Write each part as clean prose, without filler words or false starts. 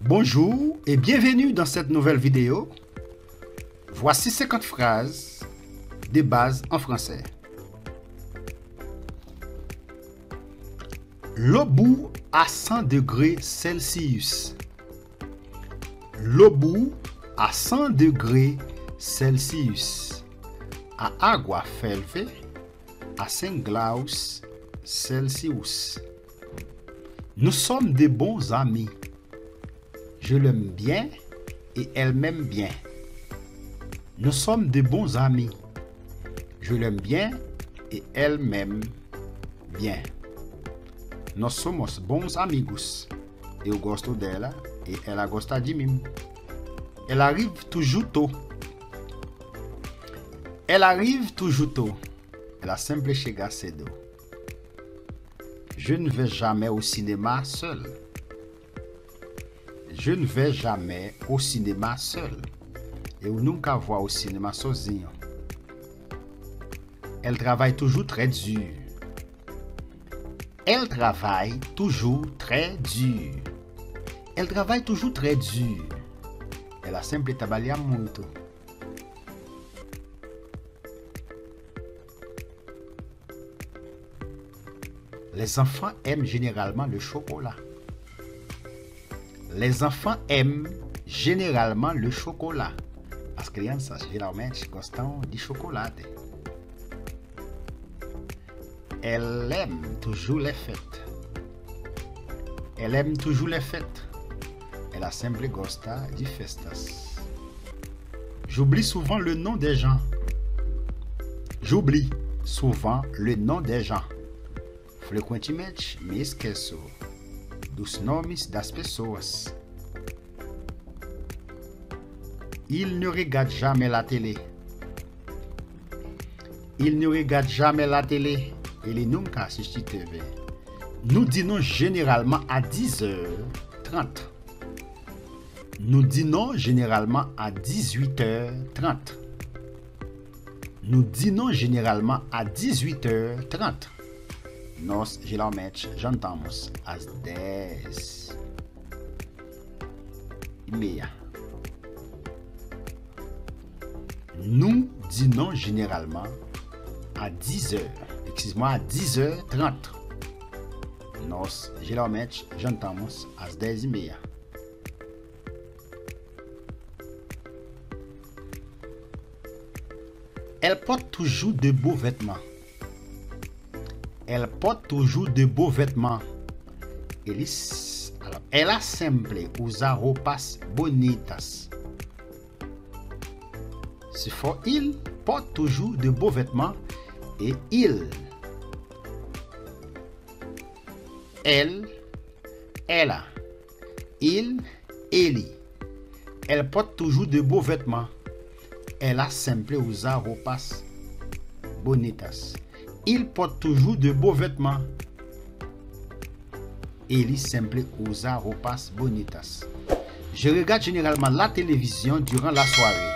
Bonjour et bienvenue dans cette nouvelle vidéo. Voici 50 phrases de base en français. L'eau bout à 100 degrés Celsius. L'eau bout à 100 degrés Celsius. A água ferve à 5 graus Celsius. Nous sommes de bons amis. Je l'aime bien et elle m'aime bien. Nous sommes de bons amis. Je l'aime bien et elle m'aime bien. Nós somos bons amigos. Eu gosto dela e ela gosta de mim. Elle arrive toujours tôt. Elle arrive toujours tôt. Ela sempre chega cedo. Je ne vais jamais au cinéma seul. Je ne vais jamais au cinéma seul. Eu nunca vou ao cinema sozinho. Elle travaille toujours très dur. Elle travaille toujours très dur. Elle travaille toujours très dur. Ela sempre trabalha muito. Les enfants aiment généralement le chocolat. Les enfants aiment généralement le chocolat. As crianças geralmente gostam de chocolate. Elle aime toujours les fêtes. Elle aime toujours les fêtes. Ela sempre gosta de festas. J'oublie souvent le nom des gens. J'oublie souvent le nom des gens. Frequentemente me esqueço dos nomes das pessoas. Il ne regarde jamais la télé. Il ne regarde jamais la télé. Ele nunca assiste TV. Nous dînons généralement à 10h30. Nous dînons généralement à 18h30. Nous dînons généralement à 18h30. Nós geralmente jantamos às 10h30. Nous dînons généralement à 10h. Excuse-moi, à 10h30. Nós geralmente jantamos às 10h30. Elle porte toujours de beaux vêtements. Elle porte toujours de beaux vêtements. Ela sempre usa roupas bonitas. Se for il porte toujours de beaux vêtements et il. Elle, ela, il, ele. Elle porte toujours de beaux vêtements. Ela sempre usa roupas bonitas. Il porte toujours de beaux vêtements. Ele sempre usa roupas bonitas. Je regarde généralement la télévision durant la soirée.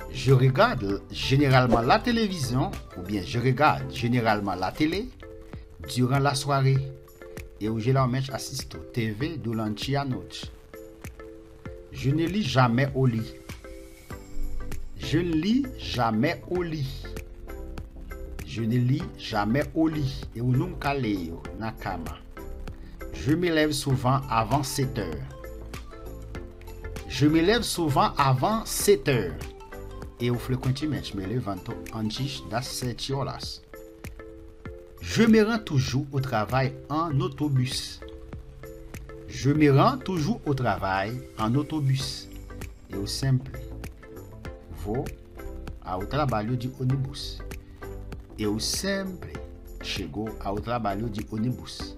Je regarde généralement la télévision, ou bien je regarde généralement la télé durant la soirée. Eu geralmente assisto TV durante a noite. Je ne lis jamais au lit. Je ne lis jamais au lit. Je ne lis jamais au lit. Eu nunca leio na cama. Je me lève souvent avant 7h. Je me lève souvent avant 7h. Eu frequentemente me levanto antes das 7 horas. Je me rends toujours au travail en autobus. Je me rends toujours au travail en autobus. Eu sempre vou ao trabalho de ônibus. Eu sempre chego ao trabalho de ônibus.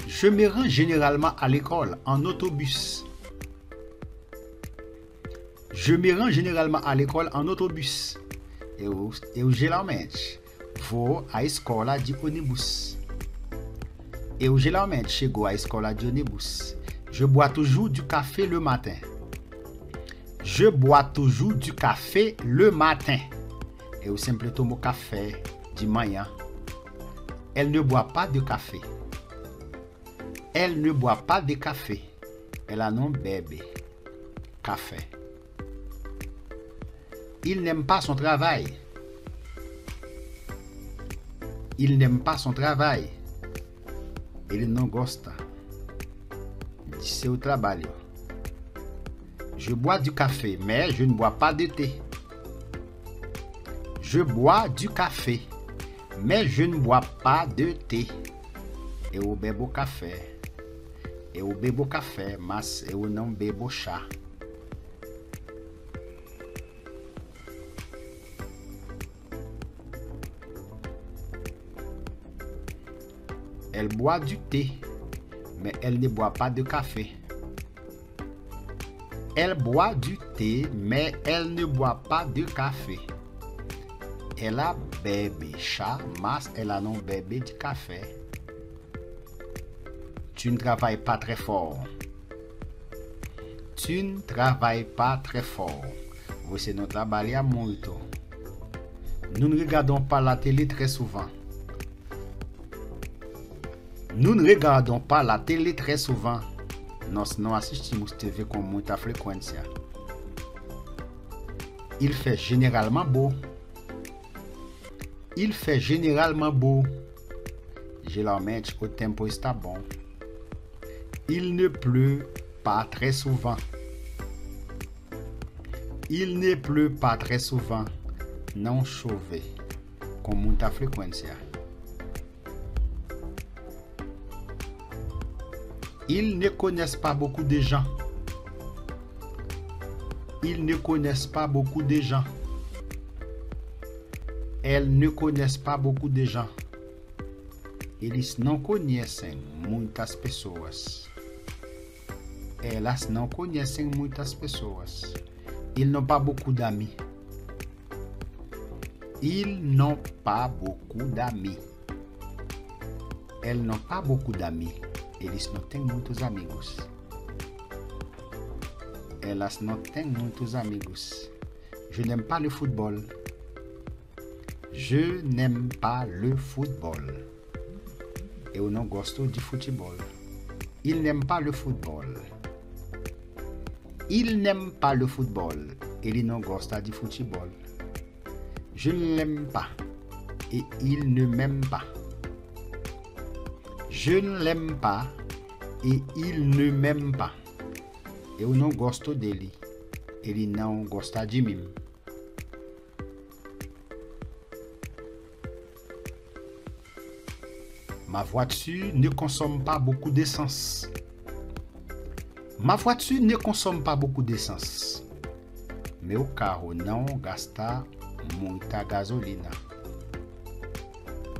Je me rends généralement à l'école en autobus. Je me rends généralement à l'école en autobus. Eu geralmente vou à escola de ônibus. Eu geralmente chego à escola de ônibus. Je bois toujours du café le matin. Je bois toujours du café le matin. Eu sempre tomo café de manhã. Elle ne boit pas de café. Elle ne boit pas de café. Ela não bebe café. Il n'aime pas son travail. Il n'aime pas son travail. Ele não gosta de seu trabalho. Je bois du café, mais je ne bois pas de thé. Je bois du café, mais je ne bois pas de thé. Eu bebo café. Eu bebo café, mas eu não bebo chá. Elle boit du thé, mais elle ne boit pas de café. Elle boit du thé, mais elle ne boit pas de café. Ela bebe chá, mas ela não bebe de café. Tu ne travailles pas très fort. Tu ne travailles pas très fort. Você não trabalha muito. Nous ne regardons pas la télé très souvent. Nous ne regardons pas la télé très souvent. Nós não assistimos TV com muita frequência. Il fait généralement beau. Il fait généralement beau. Geralmente o tempo está bom. Il ne pleut pas très souvent. Il ne pleut pas très souvent. Não chove com muita frequência. Ils ne connaissent pas beaucoup de gens. Ils ne connaissent pas beaucoup de gens. Elles ne connaissent pas beaucoup de gens. Eles não conhecem muitas pessoas. Elas não conhecem muitas pessoas. Ils n'ont pas beaucoup d'amis. Ils n'ont pas beaucoup d'amis. Elles n'ont pas beaucoup d'amis. Eles não têm muitos amigos. Elas não têm muitos amigos. Je n'aime pas le football. Je n'aime pas le football. Eu não gosto de futebol. Il n'aime pas le football. Il n'aime pas le football. Ele não gosta de futebol. Je ne l'aime pas. Et il ne m'aime pas. Je ne l'aime pas et il ne m'aime pas. Eu não gosto dele. Ele não gosta de mim. Ma voiture ne consomme pas beaucoup d'essence. Ma voiture ne consomme pas beaucoup d'essence. Meu carro não gasta muita gasolina.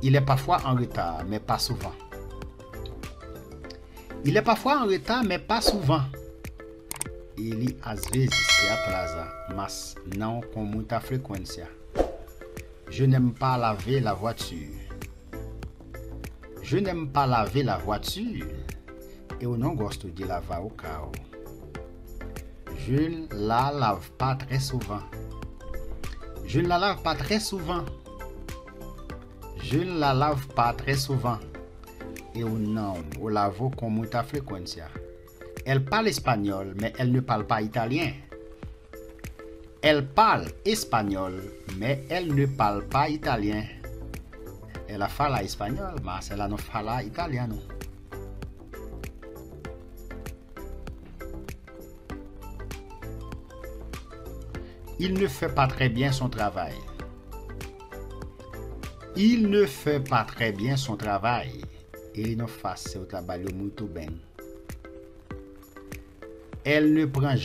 Il est parfois en retard, mais pas souvent. Il est parfois en retard, mais pas souvent. Ele às vezes se atrasa, mas não com muita frequência. Je n'aime pas laver la voiture. Je n'aime pas laver la voiture. Eu não gosto de lavar o carro. Je ne la lave pas très souvent. Je ne la lave pas très souvent. Je ne la lave pas très souvent. Eu não o lavo com muita frequência. Elle parle espagnol, mais elle ne parle pas italien. Elle parle espagnol, mais elle ne parle pas italien. Ela fala espanhol, mas ela não fala italiano. Il ne fait pas très bien son travail. Il ne fait pas très bien son travail. Ele não faz seu trabalho muito bem. Elle ne prend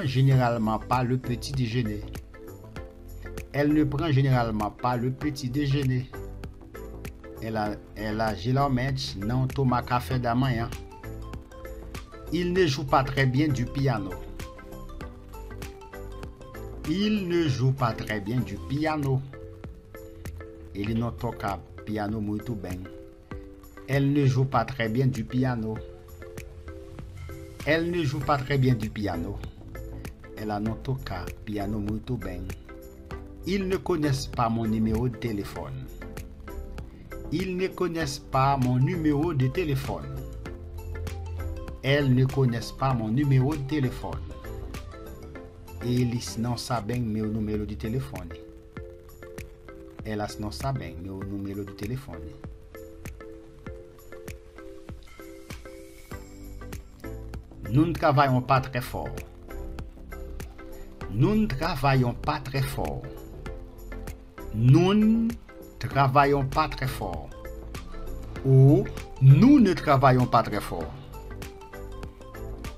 généralement pas le petit déjeuner. Elle ne prend généralement pas le petit déjeuner. Ela geralmente não toma café da manhã. Il ne joue pas très bien du piano. Il ne joue pas très bien du piano. Ele não toca piano muito bem. Elle ne joue pas très bien du piano. Elle ne joue pas très bien du piano. Ela não toca piano muito bem. Ils ne connaissent pas mon numéro de téléphone. Ils ne connaissent pas mon numéro de téléphone. Elles ne connaissent pas mon numéro de téléphone. Eles não sabem meu número de telefone. Elas não sabem meu número de telefone. Nous ne travaillons pas très fort. Nous ne travaillons pas très fort. Nous ne travaillons pas très fort. Ou nous ne travaillons pas très fort.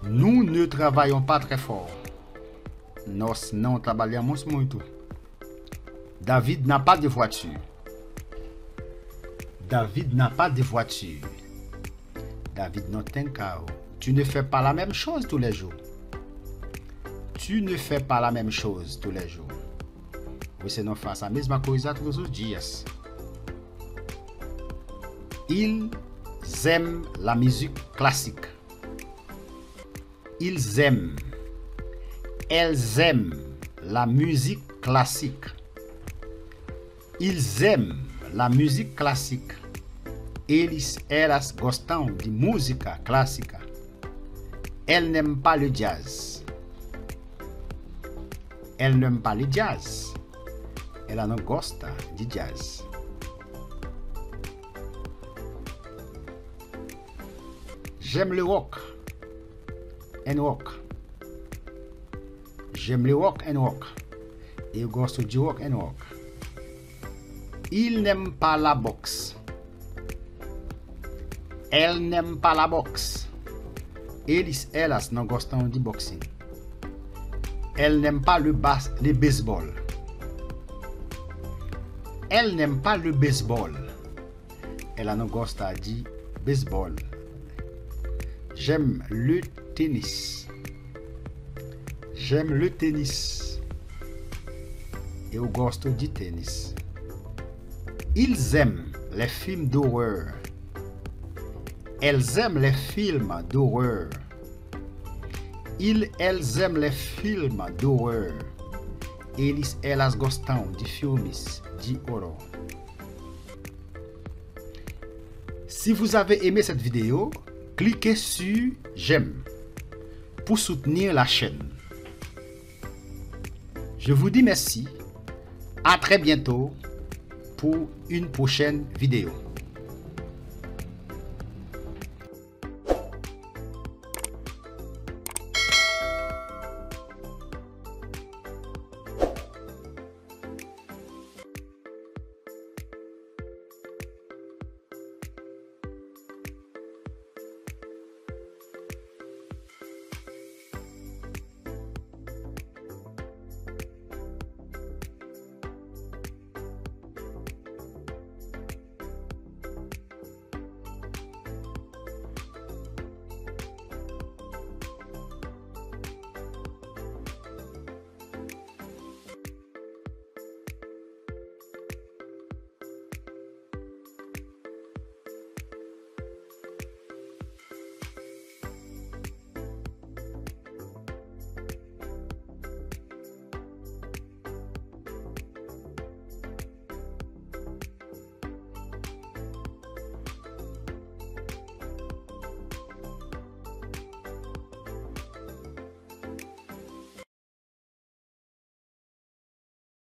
Nous ne travaillons pas très fort. Nós não trabalhamos muito. David n'a pas de voiture. David n'a pas de voiture. David não tem carro. Tu ne fais pas la même chose tous les jours. Tu ne fais pas la même chose tous les jours. Você não faz a mesma coisa todos os dias. Ils aiment la musique classique. Ils aiment. Elles aiment la musique classique. Ils aiment la musique classique. Elas gostam de música clássica. Elles n'aiment pas le jazz. Elles n'aiment pas le jazz. Ela não gosta de jazz. J'aime le rock and rock. J'aime le rock and rock. Eu gosto de rock and rock. Il n'aime pas la boxe. Elle n'aime pas la boxe. Elas não gostam de boxing. Elle n'aime pas le baseball. Elle n'aime pas le baseball. Ela não gosta de baseball. J'aime le tennis. J'aime le tennis. Eu gosto de tênis. Ils aiment les films d'horreur. Elles aiment les films d'horreur. Elles aiment les films d'horreur. Elas gostam de filmes de horror. Si vous avez aimé cette vidéo, cliquez sur j'aime pour soutenir la chaîne. Je vous dis merci. À très bientôt pour une prochaine vidéo.